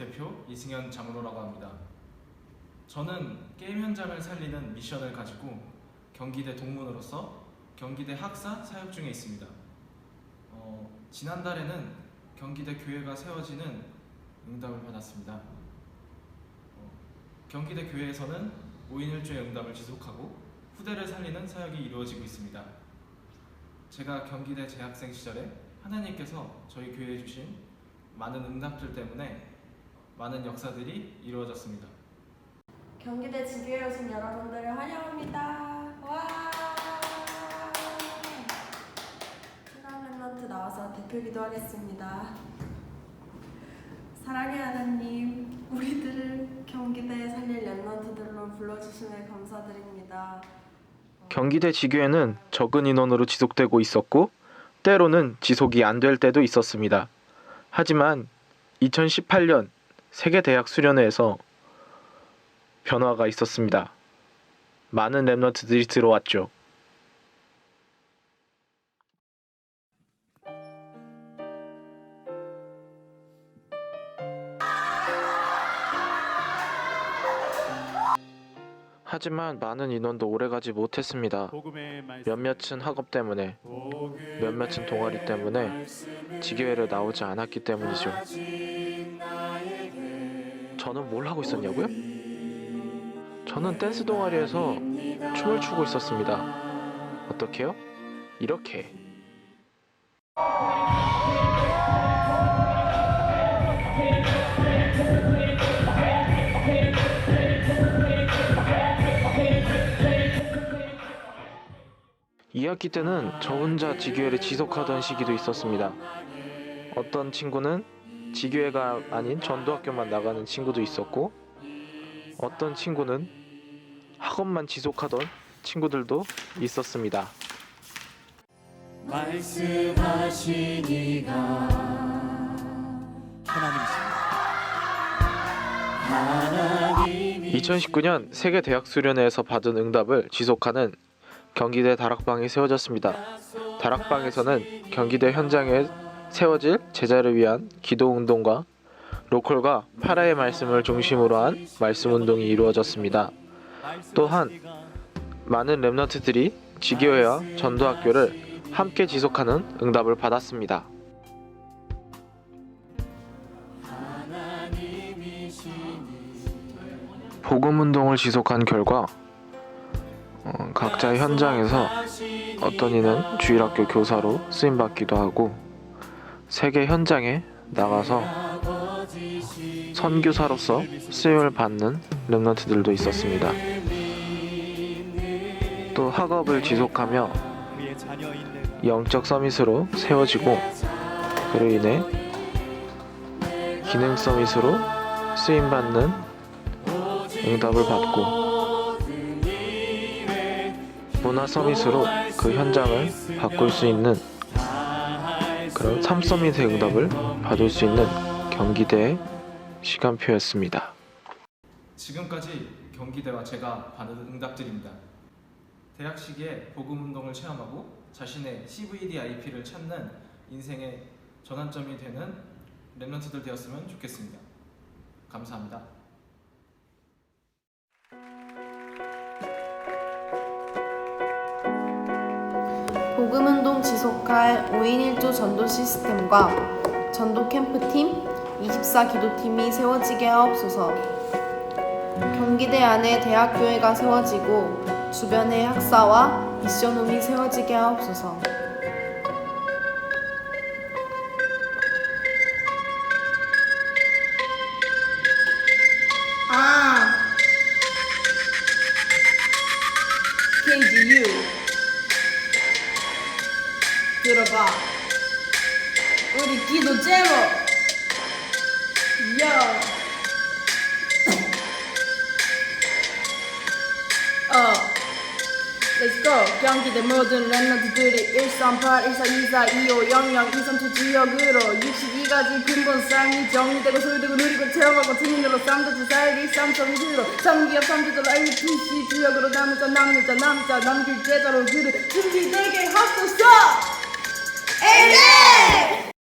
대표 이승현 장로라고 합니다. 저는 게임 현장을 살리는 미션을 가지고 경기대 동문으로서 경기대 학사 사역 중에 있습니다. 지난달에는 경기대 교회가 세워지는 응답을 받았습니다. 경기대 교회에서는 5인 1조의 응답을 지속하고 후대를 살리는 사역이 이루어지고 있습니다. 제가 경기대 재학생 시절에 하나님께서 저희 교회에 주신 많은 응답들 때문에 많은 역사들이 이루어졌습니다. 경기대 지교에 오신 여러분들을 환영합니다. 와! 하나 랩런트 나와서 대표 기도하겠습니다. 사랑의 하나님, 우리들을 경기대에 살릴 랩런트들로 불러주심에 감사드립니다. 경기대 지교회는 적은 인원으로 지속되고 있었고 때로는 지속이 안 될 때도 있었습니다. 하지만 2018년 세계대학 수련회에서 변화가 있었습니다. 많은 랩런트들이 들어왔죠. 하지만 많은 인원도 오래가지 못했습니다. 몇몇은 학업 때문에, 몇몇은 동아리 때문에 지교회를 나오지 않았기 때문이죠. 저는 뭘 하고 있었냐고요? 저는 댄스 동아리에서 춤을 추고 있었습니다. 어떻게요? 이렇게. 이 학기 때는 저 혼자 지교회를 지속하던 시기도 있었습니다. 어떤 친구는 지교회가 아닌 전도학교만 나가는 친구도 있었고, 어떤 친구는 학업만 지속하던 친구들도 있었습니다. 말씀하시니가 하나님이십니다. 2019년 세계대학수련회에서 받은 응답을 지속하는 경기대 다락방이 세워졌습니다. 다락방에서는 경기대 현장에 세워질 제자를 위한 기도운동과 로컬과 파라의 말씀을 중심으로 한 말씀운동이 이루어졌습니다. 또한 많은 랩런트들이 지교회와 전도학교를 함께 지속하는 응답을 받았습니다. 복음운동을 지속한 결과 각자의 현장에서 어떤 이는 주일학교 교사로 쓰임받기도 하고 세계 현장에 나가서 선교사로서 쓰임을 받는 랩런트들도 있었습니다. 또 학업을 지속하며 영적 서밋으로 세워지고 그로 인해 기능 서밋으로 쓰임받는 응답을 받고 문화 서밋으로 그 현장을 바꿀 수 있는 그런 3서밋의 응답을 받을 수 있는 경기대의 시간표였습니다. 지금까지 경기대와 제가 받은 응답들입니다. 대학 시기에 복음운동을 체험하고 자신의 CVDIP를 찾는 인생의 전환점이 되는 랩런트들 되었으면 좋겠습니다. 감사합니다. 복음운동 지속할 5인 1조 전도 시스템과 전도 캠프팀, 24기도팀이 세워지게 하옵소서. 경기대 안에 대학교회가 세워지고 주변에 학사와 미션홈이 세워지게 하옵소서. KGU 들어봐. 우리 기도 제목 Let's go. 경기대 모든 랩런트들이 138, 1424, 25, 00, 237 지역으로 62가지 근본 삶이 정리되고 소유되고 누리고 체험하고 증인으로 쌈도치 살기 3.1로 3기업 3주들 IUPC 지역으로 남자 남길 제자로 그를 준비되게 하소서.